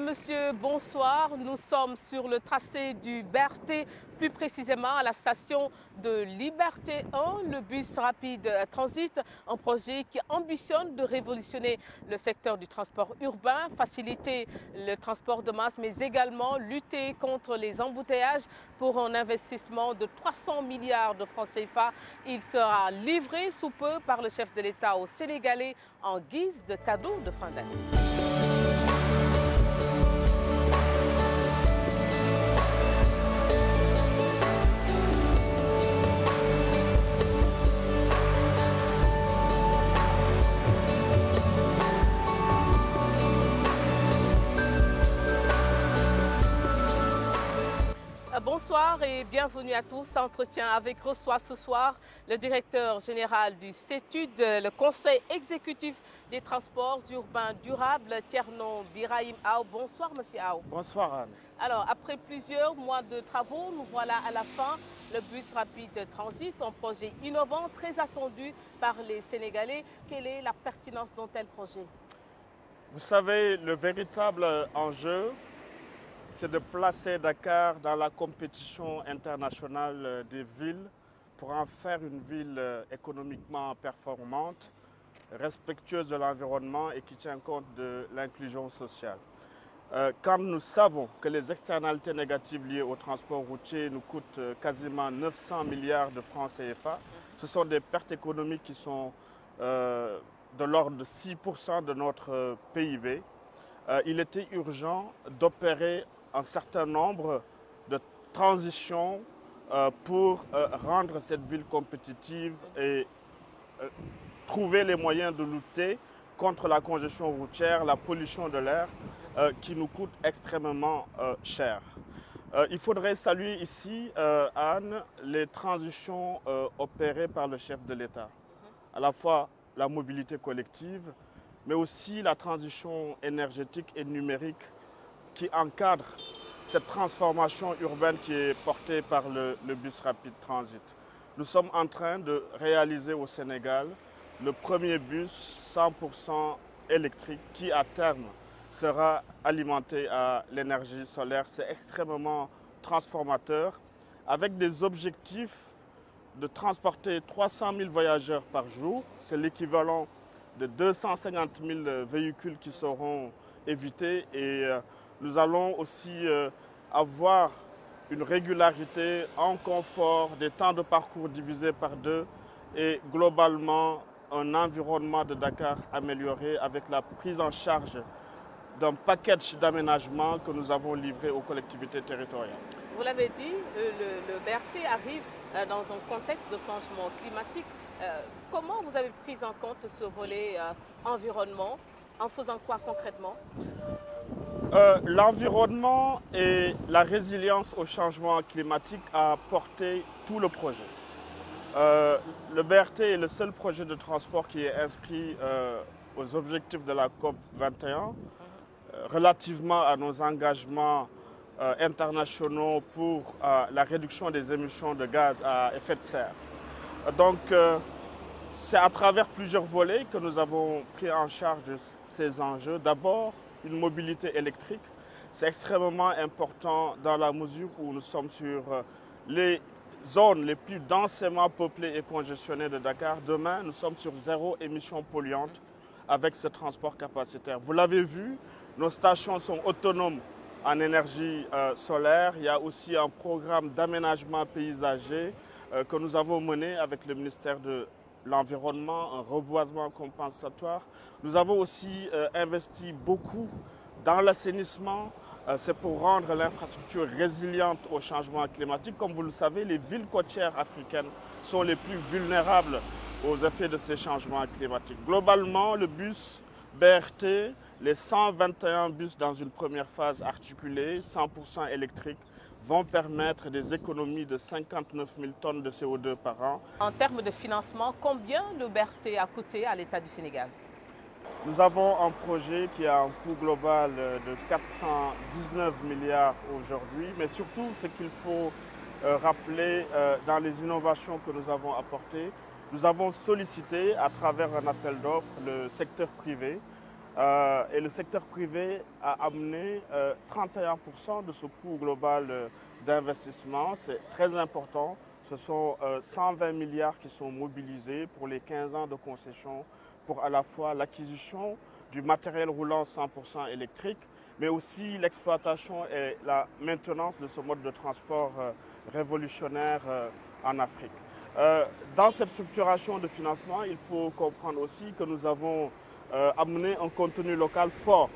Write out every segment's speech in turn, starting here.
Monsieur, bonsoir. Nous sommes sur le tracé du BRT, plus précisément à la station de Liberté 1, le bus rapide transit, un projet qui ambitionne de révolutionner le secteur du transport urbain, faciliter le transport de masse, mais également lutter contre les embouteillages pour un investissement de 300 milliards de francs CFA. Il sera livré sous peu par le chef de l'État aux Sénégalais en guise de cadeau de fin d'année. Bonsoir et bienvenue à tous. Entretien avec reçoit ce soir le directeur général du CETUD, le Conseil exécutif des transports urbains durables, Thierno Birahim Aw. Bonsoir Monsieur Aw. Bonsoir Anne. Alors après plusieurs mois de travaux, nous voilà à la fin. Le bus rapide transit, un projet innovant, très attendu par les Sénégalais. Quelle est la pertinence d'un tel projet? Vous savez, le véritable enjeu, c'est de placer Dakar dans la compétition internationale des villes pour en faire une ville économiquement performante, respectueuse de l'environnement et qui tient compte de l'inclusion sociale. Quand nous savons que les externalités négatives liées au transport routier nous coûtent quasiment 900 milliards de francs CFA, ce sont des pertes économiques qui sont de l'ordre de 6% de notre PIB. Il était urgent d'opérer un certain nombre de transitions pour rendre cette ville compétitive et trouver les moyens de lutter contre la congestion routière, la pollution de l'air qui nous coûte extrêmement cher. Il faudrait saluer ici, Anne, les transitions opérées par le chef de l'État. À la fois la mobilité collective, mais aussi la transition énergétique et numérique qui encadre cette transformation urbaine qui est portée par le bus rapide transit. Nous sommes en train de réaliser au Sénégal le premier bus 100% électrique qui à terme sera alimenté à l'énergie solaire. C'est extrêmement transformateur avec des objectifs de transporter 300 000 voyageurs par jour. C'est l'équivalent de 250 000 véhicules qui seront évités et nous allons aussi avoir une régularité, un confort, des temps de parcours divisés par 2 et globalement un environnement de Dakar amélioré avec la prise en charge d'un package d'aménagement que nous avons livré aux collectivités territoriales. Vous l'avez dit, le BRT arrive dans un contexte de changement climatique. Comment vous avez pris en compte ce volet environnement? En faisant quoi concrètement? L'environnement et la résilience au changement climatique a porté tout le projet. Le BRT est le seul projet de transport qui est inscrit aux objectifs de la COP 21 relativement à nos engagements internationaux pour la réduction des émissions de gaz à effet de serre. Donc, c'est à travers plusieurs volets que nous avons pris en charge ces enjeux. D'abord, une mobilité électrique. C'est extrêmement important dans la mesure où nous sommes sur les zones les plus densément peuplées et congestionnées de Dakar. Demain, nous sommes sur zéro émission polluante avec ce transport capacitaire. Vous l'avez vu, nos stations sont autonomes en énergie solaire. Il y a aussi un programme d'aménagement paysager que nous avons mené avec le ministère de l'Environnement, un reboisement compensatoire. Nous avons aussi investi beaucoup dans l'assainissement. C'est pour rendre l'infrastructure résiliente au changement climatique. Comme vous le savez, les villes côtières africaines sont les plus vulnérables aux effets de ces changements climatiques. Globalement, le bus BRT, les 121 bus dans une première phase articulée, 100% électrique, vont permettre des économies de 59 000 tonnes de CO2 par an. En termes de financement, combien le BRT a coûté à l'État du Sénégal? Nous avons un projet qui a un coût global de 419 milliards aujourd'hui, mais surtout ce qu'il faut rappeler dans les innovations que nous avons apportées, nous avons sollicité à travers un appel d'offres le secteur privé et le secteur privé a amené 31% de ce coût global d'investissement. C'est très important. Ce sont 120 milliards qui sont mobilisés pour les 15 ans de concession pour à la fois l'acquisition du matériel roulant 100% électrique, mais aussi l'exploitation et la maintenance de ce mode de transport révolutionnaire en Afrique. Dans cette structuration de financement, il faut comprendre aussi que nous avons amené un contenu local fort.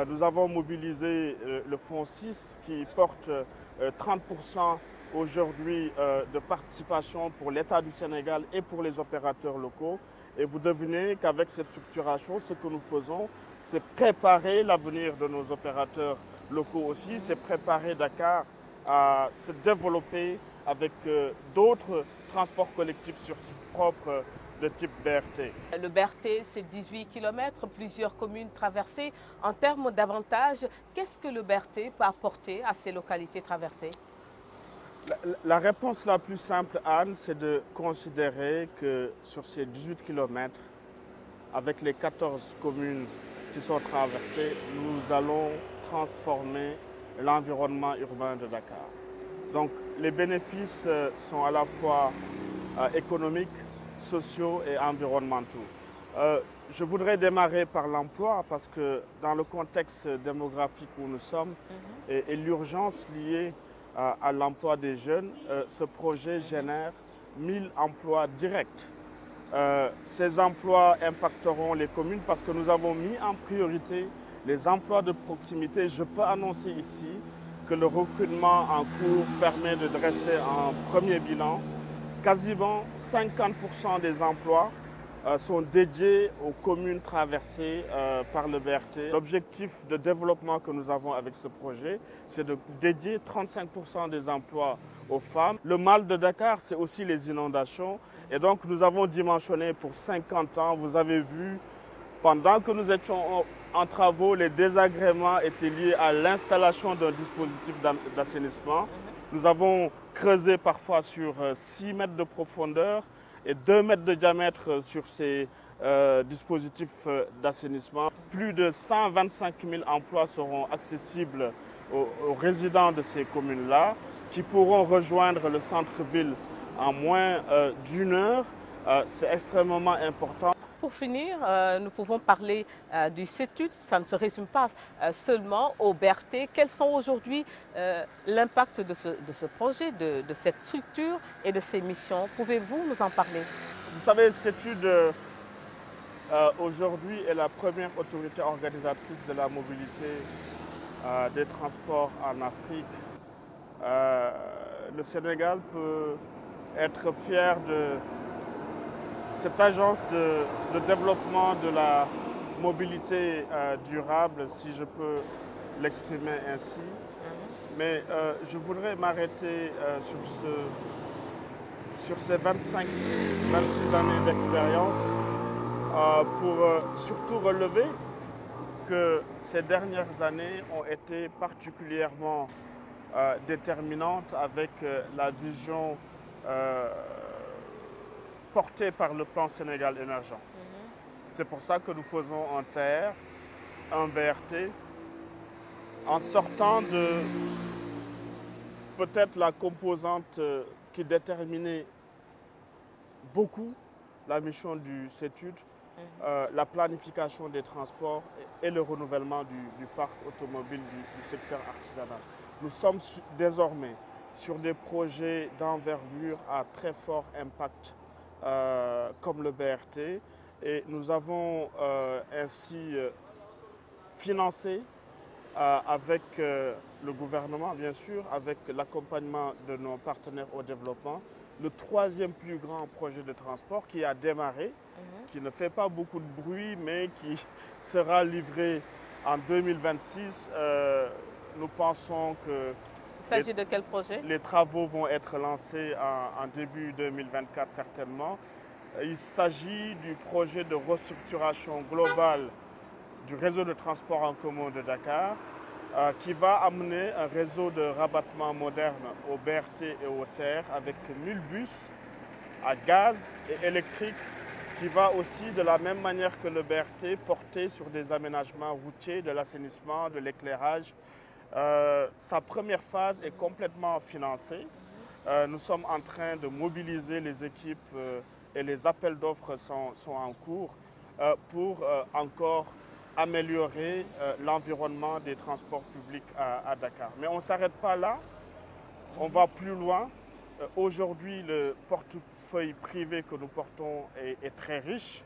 Nous avons mobilisé le fonds 6 qui porte 30% aujourd'hui de participation pour l'État du Sénégal et pour les opérateurs locaux. Et vous devinez qu'avec cette structuration, ce que nous faisons, c'est préparer l'avenir de nos opérateurs locaux aussi, c'est préparer Dakar à se développer avec d'autres transports collectifs sur site propre de type BRT. Le BRT, c'est 18 km, plusieurs communes traversées. En termes d'avantages, qu'est-ce que le BRT peut apporter à ces localités traversées? La réponse la plus simple, Anne, c'est de considérer que sur ces 18 km, avec les 14 communes qui sont traversées, nous allons transformer l'environnement urbain de Dakar. Donc les bénéfices sont à la fois économiques, sociaux et environnementaux. Je voudrais démarrer par l'emploi parce que dans le contexte démographique où nous sommes et l'urgence liée à l'emploi des jeunes, ce projet génère 1000 emplois directs. Ces emplois impacteront les communes parce que nous avons mis en priorité les emplois de proximité. Je peux annoncer ici que le recrutement en cours permet de dresser un premier bilan. Quasiment 50% des emplois sont dédiés aux communes traversées par le BRT. L'objectif de développement que nous avons avec ce projet, c'est de dédier 35% des emplois aux femmes. Le mal de Dakar, c'est aussi les inondations. Et donc, nous avons dimensionné pour 50 ans. Vous avez vu, pendant que nous étions en travaux, les désagréments étaient liés à l'installation d'un dispositif d'assainissement. Nous avons creusé parfois sur 6 mètres de profondeur et 2 mètres de diamètre sur ces dispositifs d'assainissement. Plus de 125 000 emplois seront accessibles aux résidents de ces communes-là qui pourront rejoindre le centre-ville en moins d'une heure. C'est extrêmement important. Pour finir, nous pouvons parler du CETUD. Ça ne se résume pas seulement au BRT. Quels sont aujourd'hui l'impact de ce projet, de cette structure et de ces missions? Pouvez-vous nous en parler? Vous savez, CETUD aujourd'hui est la première autorité organisatrice de la mobilité des transports en Afrique. Le Sénégal peut être fier de cette agence de développement de la mobilité durable, si je peux l'exprimer ainsi. Mais je voudrais m'arrêter sur ces 26 années d'expérience pour surtout relever que ces dernières années ont été particulièrement déterminantes avec la vision porté par le plan Sénégal émergent. C'est pour ça que nous faisons un TER, un BRT, en sortant de peut-être la composante qui déterminait beaucoup la mission du CETUD, la planification des transports et le renouvellement du parc automobile du secteur artisanal. Nous sommes désormais sur des projets d'envergure à très fort impact comme le BRT, et nous avons ainsi financé avec le gouvernement, bien sûr, avec l'accompagnement de nos partenaires au développement, le troisième plus grand projet de transport qui a démarré, qui ne fait pas beaucoup de bruit, mais qui sera livré en 2026. Nous pensons que il s'agit de quel projet? Les travaux vont être lancés en début 2024 certainement. Il s'agit du projet de restructuration globale du réseau de transport en commun de Dakar qui va amener un réseau de rabattement moderne au BRT et au TER avec 1000 bus à gaz et électrique qui va aussi, de la même manière que le BRT, porter sur des aménagements routiers, de l'assainissement, de l'éclairage. Sa première phase est complètement financée. Nous sommes en train de mobiliser les équipes et les appels d'offres sont en cours pour encore améliorer l'environnement des transports publics à Dakar. Mais on ne s'arrête pas là, on va plus loin. Aujourd'hui, le portefeuille privé que nous portons est très riche.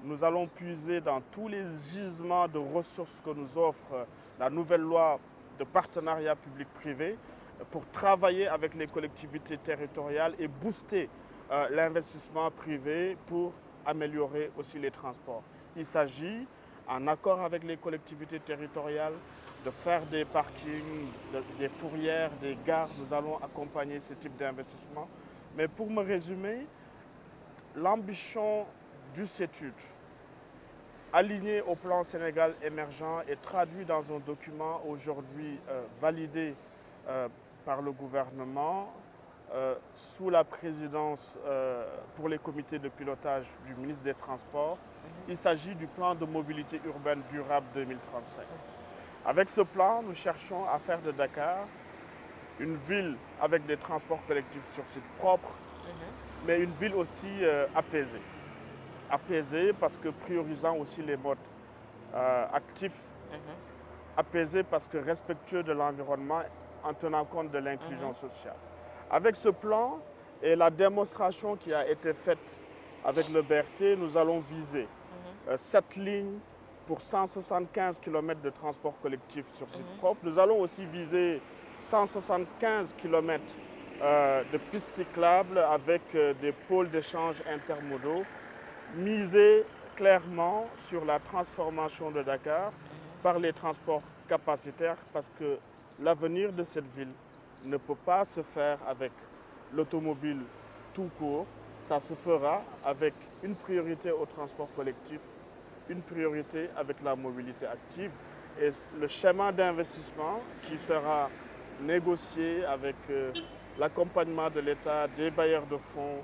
Nous allons puiser dans tous les gisements de ressources que nous offre la nouvelle loi de partenariat public-privé pour travailler avec les collectivités territoriales et booster l'investissement privé pour améliorer aussi les transports. Il s'agit, en accord avec les collectivités territoriales, de faire des parkings, des fourrières, des gares. Nous allons accompagner ce type d'investissement. Mais pour me résumer, l'ambition du CETUD, aligné au plan Sénégal émergent, est traduit dans un document aujourd'hui validé par le gouvernement sous la présidence pour les comités de pilotage du ministre des Transports. Il s'agit du plan de mobilité urbaine durable 2035. Avec ce plan, nous cherchons à faire de Dakar une ville avec des transports collectifs sur site propre, mais une ville aussi apaisée. Apaisée parce que priorisant aussi les modes actifs, apaisée parce que respectueux de l'environnement en tenant compte de l'inclusion sociale. Avec ce plan et la démonstration qui a été faite avec le BRT, nous allons viser 7 lignes pour 175 km de transport collectif sur site propre. Nous allons aussi viser 175 km de pistes cyclables avec des pôles d'échange intermodaux. Miser clairement sur la transformation de Dakar par les transports capacitaires parce que l'avenir de cette ville ne peut pas se faire avec l'automobile tout court. Ça se fera avec une priorité au transport collectif, une priorité avec la mobilité active et le schéma d'investissement qui sera négocié avec l'accompagnement de l'État, des bailleurs de fonds,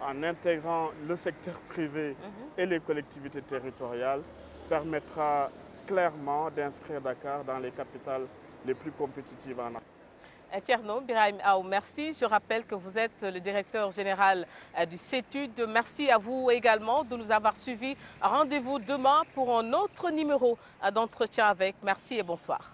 en intégrant le secteur privé et les collectivités territoriales, permettra clairement d'inscrire Dakar dans les capitales les plus compétitives en Afrique. Thierno Birahim Aw, merci. Je rappelle que vous êtes le directeur général du CETUD. Merci à vous également de nous avoir suivis. Rendez-vous demain pour un autre numéro d'entretien avec. Merci et bonsoir.